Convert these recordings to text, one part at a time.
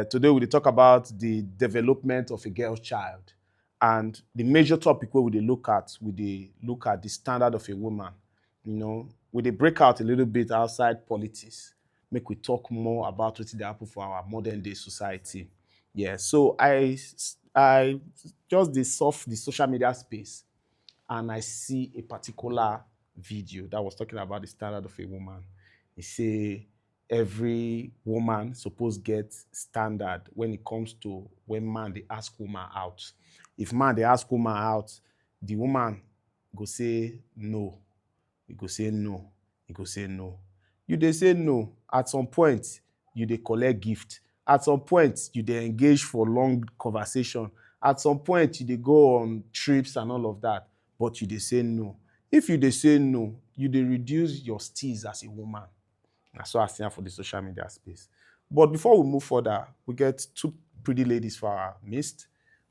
Today we dey talk about the development of a girl child. And the major topic where we dey look at the standard of a woman. You know, we dey break out a little bit outside politics. Make we talk more about what dey happen for our modern day society. Yeah, so I just dey surf the social media space and I see a particular video that was talking about the standard of a woman. It say every woman suppose get standard when it comes to when man they ask woman out. If man they ask woman out, the woman go say no. You go say no. You go say no. You dey say no. At some point, you dey collect gift. At some point, you dey engage for long conversation. At some point, you dey go on trips and all of that. But you dey say no. If you dey say no, you dey reduce your steeze as a woman. That's what I see for the social media space. But before we move further, we get two pretty ladies for our midst.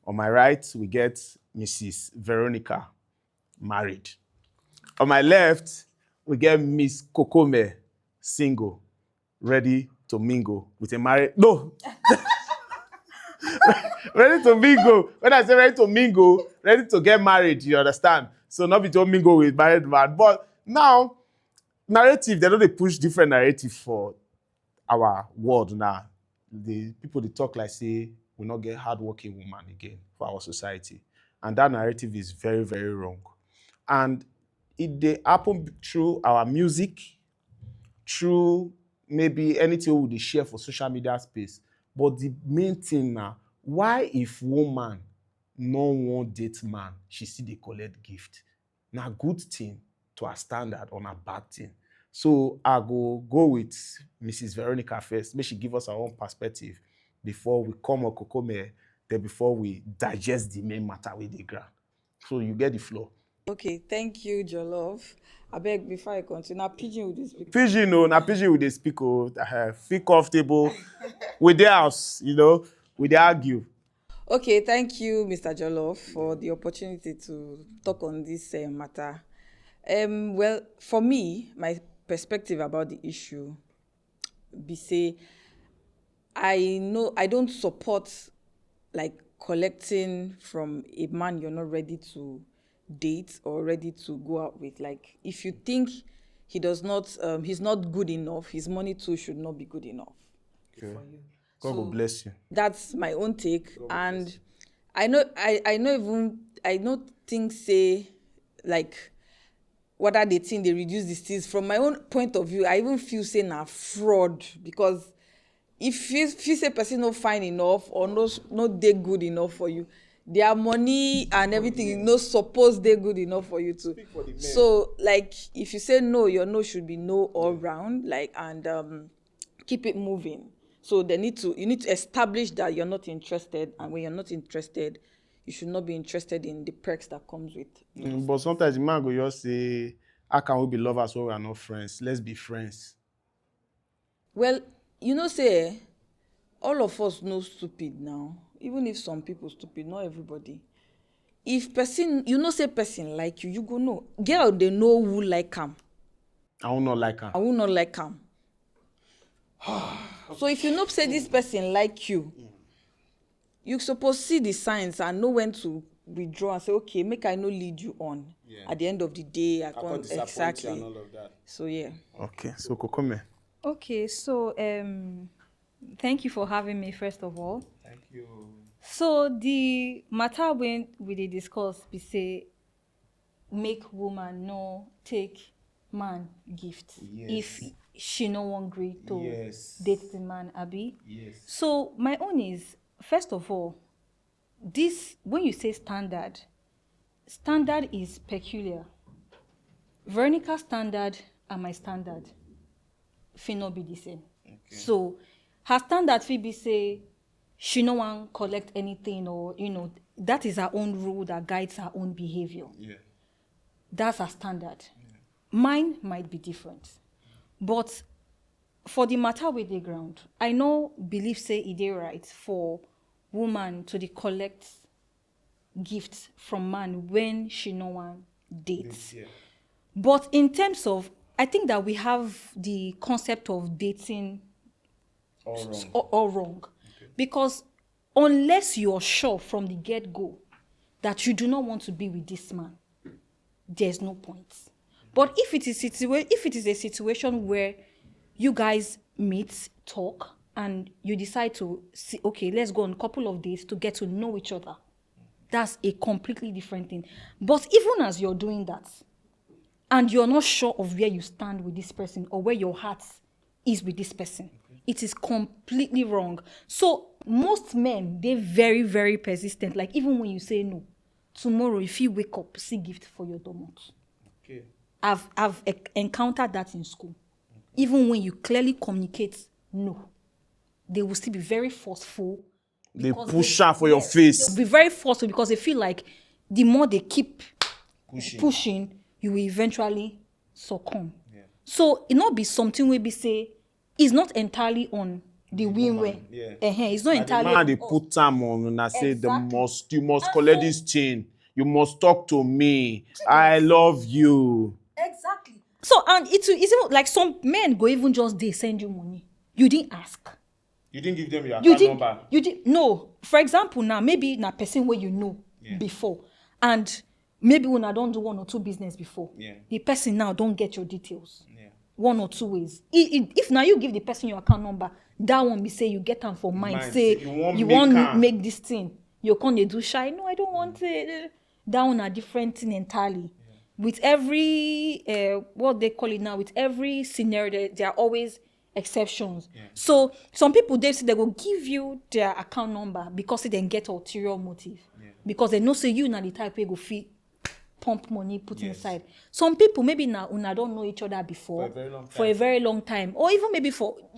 On my right, we get Mrs. Veronica, married. On my left, we get Miss Kokome, single, ready to mingle with a married... No! Ready to mingle. When I say ready to mingle, ready to get married, you understand? So not be to mingle with married man. But now, narrative, they don't push different narrative for our world now. The people they talk like say we not get hardworking woman again for our society. And that narrative is very, very wrong. And it they happen through our music, through maybe anything we share for social media space. But the main thing now, why if woman no want date man, she still dey collect gift? Now good thing to her standard or a bad thing? So I go with Mrs. Veronica first. May she give us her own perspective before we come on Kokome, then before we digest the main matter with the ground. So you get the floor. Okay, thank you, Jollof. I beg before I continue. Now, Pidgin with this speak. Pidgin, no, now Pidgin with the speak. Feel comfortable with the house, you know, with the argue. Okay, thank you, Mr. Jollof, for the opportunity to talk on this matter. Well, for me, my perspective about the issue be say, I know I don't support like collecting from a man you're not ready to date or ready to go out with. Like, if you think he does not, he's not good enough, his money too should not be good enough for you. God will bless you. That's my own take. And I don't think say like whether they think they reduce the steals. From my own point of view, I even feel say na fraud, because if you say person not fine enough or not they good enough for you, their money and everything no suppose they good enough for you too. So like if you say no, your no should be no all round, like, and keep it moving. So you need to establish that you're not interested, and when you're not interested, you should not be interested in the perks that comes with. But sometimes the man go just say, how can we be lovers when we are not friends? Let's be friends. Well, say all of us know stupid now. Even if some people stupid, not everybody. If person, say person like you go know. Girl, they know who like him. I will not like her. I will not like him. So if you know say this person like you, you suppose see the signs and know when to withdraw and say, okay, make I no lead you on. Yeah. At the end of the day, I can't exactly. And all of that. So yeah. Okay, so Kokome. Okay, so thank you for having me first of all. Thank you. So the matter when we dey discuss, we say make woman no take man gift. Yes. If she no wan gree to date the man, abi. Yes. So my own is, first of all, this, when you say standard is peculiar. Veronica's standard and my standard fit not be the same. Okay. So her standard fit be say she no wan collect anything, or that is her own rule that guides her own behavior. Yeah. That's her standard. Yeah. Mine might be different. But for the matter with the ground, I know believe say it is right for woman to collect gifts from man when she no one dates. Yeah. But in terms of, I think that we have the concept of dating all wrong. Okay. Because unless you're sure from the get-go that you do not want to be with this man, there's no point. But if it is a situation where you guys meet, talk, and you decide to see, okay, let's go on a couple of days to get to know each other, that's a completely different thing. But even as you're doing that, and you're not sure of where you stand with this person or where your heart is with this person, it is completely wrong. So most men, they're very, very persistent. Like even when you say no, tomorrow if you wake up, see gift for your domot. Okay. I've encountered that in school. Even when you clearly communicate no, they will still be very forceful. They push her for your face. They'll be very forceful because they feel like the more they keep pushing, you will eventually succumb. Yeah. So it not be something where we say it's not entirely on the win-win. Yeah. It's not entirely. The man they put time on and I say you must collect this thing. You must talk to me. I love you. Exactly. So and it's even like some men go even just they send you money. You didn't ask. You didn't give them your account number. You did no. For example, now maybe na person where you know before, and maybe when I don't do 1 or 2 business before, the person now don't get your details. 1 or 2 ways. If now you give the person your account number, that one be say you get them for mind. Say you want make this thing. You can't do shy. No, I don't want it. That one a different thing entirely. With every what they call it now, with every scenario, there are always exceptions. So some people they will give you their account number because they then get ulterior motive. Because they know say you na the type where go feel pump money put inside. Some people maybe now una don't know each other before for a very long time, or even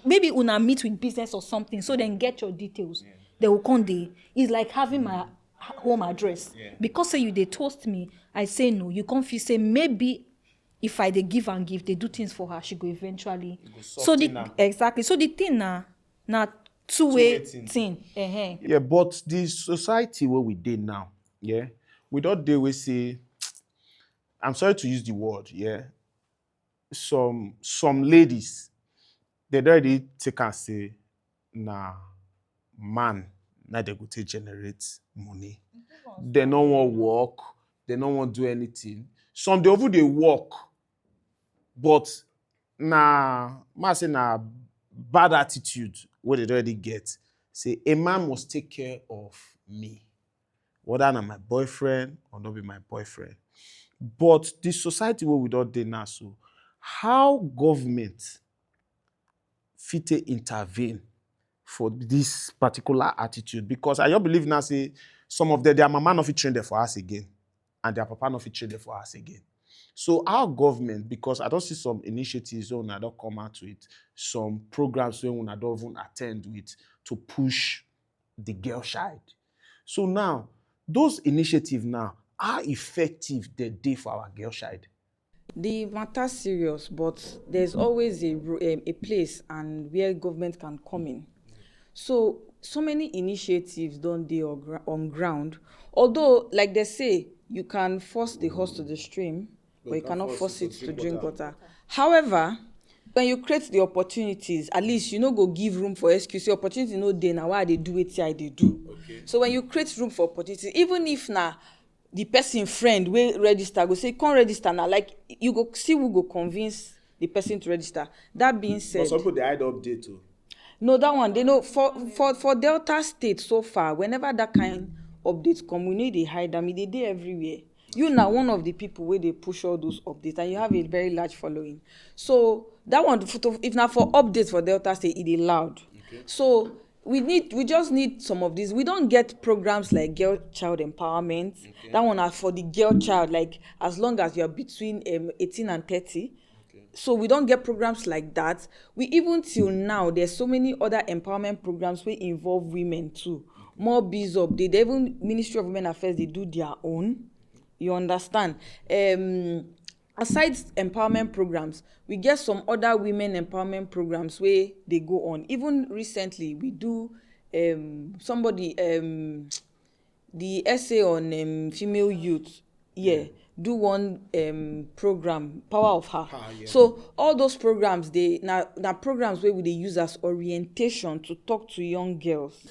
maybe una meet with business or something, so then get your details. They will come there. It's like having my home address. Because say you they toast me, I say no. You confuse say maybe if I they give and give, they do things for her, she go eventually. So exactly. So the thing na two-way thing. Yeah, but the society where we did now, we don't deal with say, I'm sorry to use the word, some ladies, they already take and say, nah, man, now they go to generate money. They don't want work, they don't want do anything. Some they over they work, but say bad attitude what they already get. Say a man must take care of me, whether na my boyfriend or not be my boyfriend. But the society where we don't dey now, so how government fit intervene for this particular attitude? Because I don't believe now say some of their mama not fit train there for us again, and their papa not fit train there for us again. So our government, because I don't see some initiatives when I don't come out to it, some programs when I don't even attend with to push the girl child. So now, those initiatives now, how effective they dey for our girl child? The matter serious, but there's always a place and where government can come in. So many initiatives don't dey on ground. Although, like they say, you can force the horse to the stream, but you cannot force it to drink water. However, when you create the opportunities, at least you no go give room for excuse. The opportunity no dey na why they do it here they do. Okay. So when you create room for opportunity, even if na the person friend will register, go say come register now. Like you go see who go convince the person to register. That being said, but some people they hide update too. No, that one they know for Delta State so far. Whenever that kind updates come, we need they hide them. They dey everywhere. You now one of the people where they push all those updates, and you have a very large following. So that one, if not for updates for Delta State, it is loud. Okay. So we just need some of these. We don't get programs like girl child empowerment. Okay. That one are for the girl child, like as long as you're between 18 and 30. Okay. So we don't get programs like that. We even till now, there's so many other empowerment programs where involve women too. More biz up. They even Ministry of Women Affairs, they do their own. You understand? Aside empowerment programs, we get some other women empowerment programs where they go on. Even recently, we do the essay on female youth. Do one program, Power of Her. So all those programs, they now programs where they use as orientation to talk to young girls.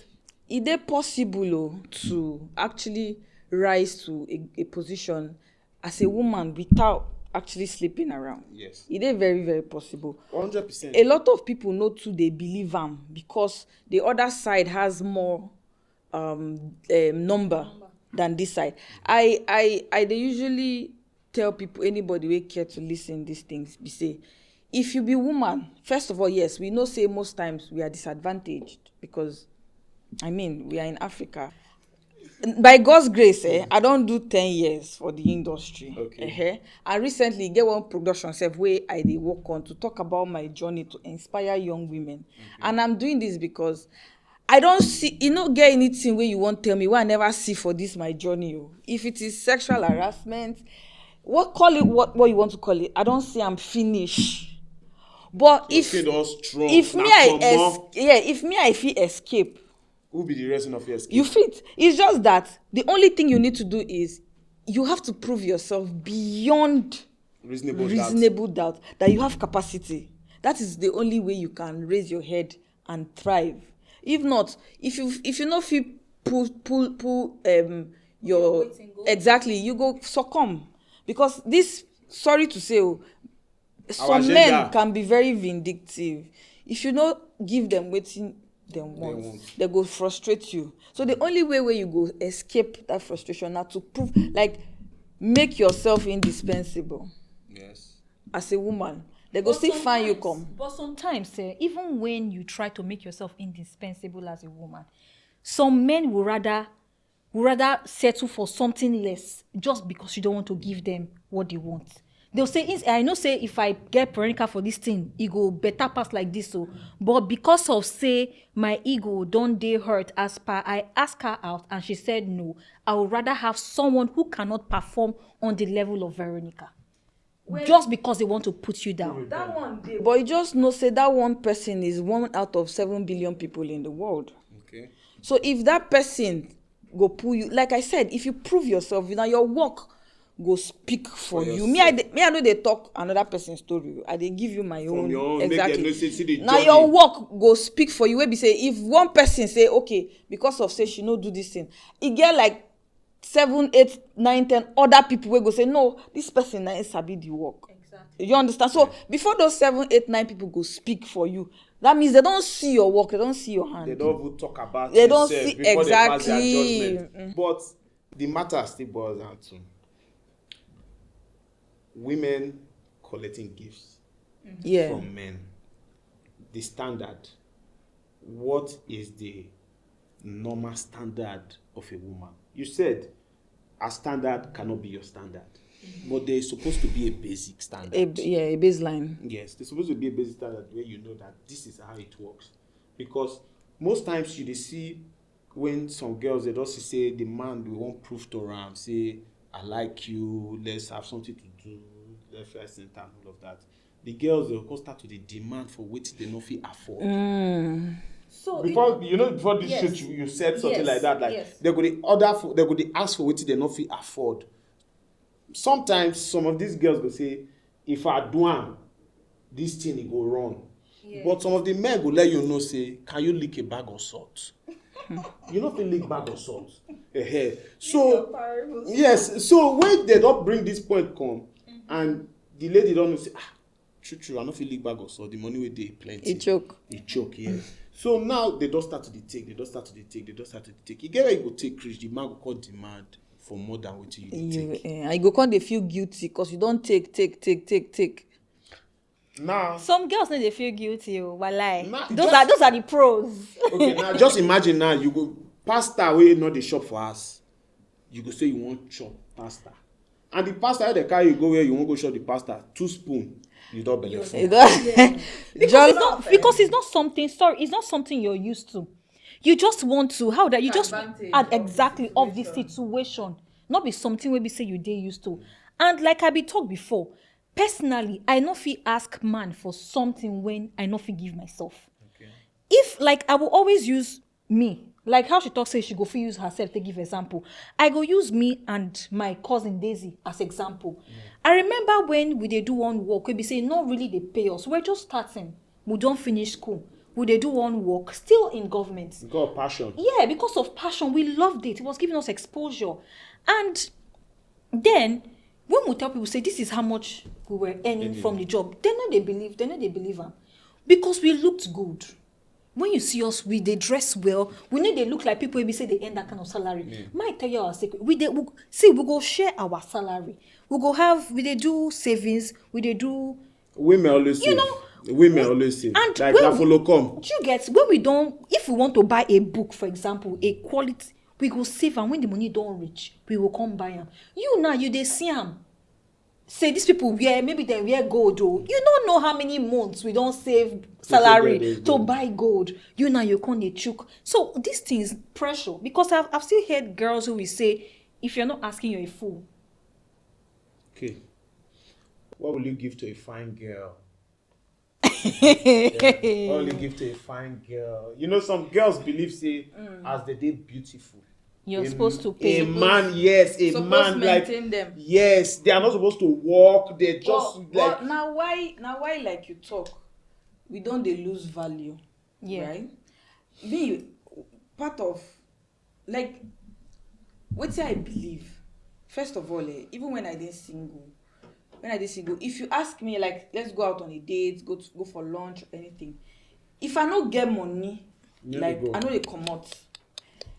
Is it possible to actually rise to a position as a woman without actually sleeping around? Yes. It is very, very possible. 100%. A lot of people know too, they believe them because the other side has more number than this side. They usually tell people, anybody who care to listen these things, be say, if you be woman, first of all, yes, we know say most times we are disadvantaged because, we are in Africa. By God's grace, I don't do 10 years for the industry. Okay. And recently, get one production self where I dey work on to talk about my journey to inspire young women. Okay. And I'm doing this because I don't see, get anything where you won't tell me what I never see for this my journey. If it is sexual harassment, call it what you want to call it. I don't say I'm finished. But if me I feel escape, who be the reason of your escape? You fit. It's just that the only thing you need to do is you have to prove yourself beyond reasonable doubt that you have capacity. That is the only way you can raise your head and thrive. If not, if you not feel pull your exactly, you go succumb. Because this, sorry to say, some men can be very vindictive. If you not give them waiting them want, they go frustrate you. So the only way where you go escape that frustration now to prove, like, make yourself indispensable. Yes. As a woman, they go still find you come. But sometimes, even when you try to make yourself indispensable as a woman, some men will rather settle for something less just because you don't want to give them what they want. They'll say, I know, say, if I get parental for this thing, it go better pass like this. So, but because of, say, my ego don't dey hurt as per I ask her out and she said no, I would rather have someone who cannot perform on the level of Veronica. Just because they want to put you down. That one day. But you just know, say, that one person is 1 out of 7 billion people in the world. Okay. So if that person go pull you, like I said, if you prove yourself, your work go speak for you. Me, I know they talk another person's story. I they give you my own. Your own. Exactly. Now your work go speak for you. Where be say, if one person say, okay, because of say she no do this thing, it get like 7, 8, 9, 10 other people will go say, no, this person na sabi the work. Exactly. You understand? So before those 7, 8, 9 people go speak for you, that means they don't see your work, they don't see your hand. They don't even talk about they yourself don't see before exactly. they pass their judgment. But the matter still boils down to women collecting gifts from men. The standard. What is the normal standard of a woman? You said a standard cannot be your standard, but there is supposed to be a basic standard. A baseline. Yes, there's supposed to be a basic standard where you know that this is how it works. Because most times you see when some girls, they just say the man we want proof to am, say I like you, let's have something to do, let's first and all of that. The girls, they'll start to the demand for what they not fit afford. So before this shoot, you said something like that, like they go ask for what they not fit afford. Sometimes some of these girls will say, if I do am, this thing it go wrong. But some of the men will let you know, say, can you lick a bag of salt? You not feel lick bag of salt. So yes, so when they don't bring this point come, and the lady don't say, true, I not feel lick bag of salt. The money where they plenty. It choke, yeah. So now they don't start to take. You get where you go take Chris, the man will call demand for more than what you take. I go come they feel guilty because you don't take. Now some girls they feel guilty, walai. Those are the pros. Okay, now just imagine now you go pasta where not the shop for us. You go say you want chop pasta. And the pasta they carry you go where you want go shop the pasta, 2 spoons. You don't believe because it's not something. Sorry, it's not something you're used to. You just want to you just add exactly of the situation, not be something where we say you dey used to. And like I be talked before, personally, I no fit ask man for something when I no fit give myself. Okay. If like I will always use me. Like how she talks, say she go fit use herself to give example. I go use me and my cousin Daisy as example. I remember when we dey do one work, we be say not really they pay us. We're just starting. We don't finish school. we dey do one work, still in government. Because of passion. Yeah, because of passion, we loved it. It was giving us exposure. And then when we tell people, say this is how much we were earning from the job, they know they believe them. Because we looked good. When you see us, they dress well. We know they look like people we say they earn that kind of salary. Yeah. Might tell you our secret. We go share our salary. We they do savings. We they do. Women always save. Women always save. And like that follow come. You get when we don't. If we want to buy a book, for example, a quality, we go save, and when the money don't reach, we will come buy them. You now they see them. Say these people maybe they wear gold. Oh, you don't know how many months we don't save salary to buy gold. You now you can't choke. So these things pressure, because I've still heard girls who will say, if you're not asking, you're a fool. Okay, what will you give to a fine girl? What will you give to a fine girl? You know, some girls believe as they did beautiful. You're supposed to pay. A man, like them. Yes, they are not supposed to walk. They just like. Now why like you talk, we don't they lose value, right? Be part of like what I believe. First of all, even when I did single, if you ask me like let's go out on a date, go for lunch or anything, if I don't get money, I know they come out.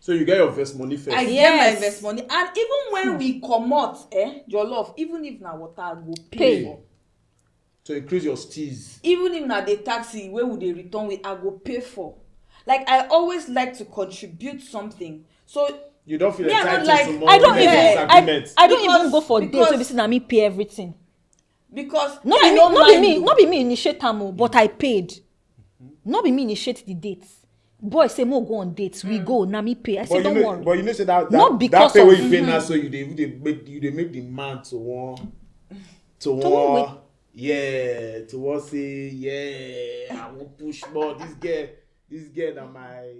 So you get your invest money first. I get my invest money, and even when we come out, Jollof, even if na water I go pay for. To increase your steez. Even if na the taxi where would they return with, I go pay for. Like I always like to contribute something. So you don't feel entitled to more. I don't even go for dates. So be saying me pay everything. Because not be me initiate them, but I paid. Not be me initiate the dates. Boy say more go on dates. We go now me pay. I say don't worry. But you know say that not because that pay where you pay now, so you make the man to want say I won't push more. This girl that my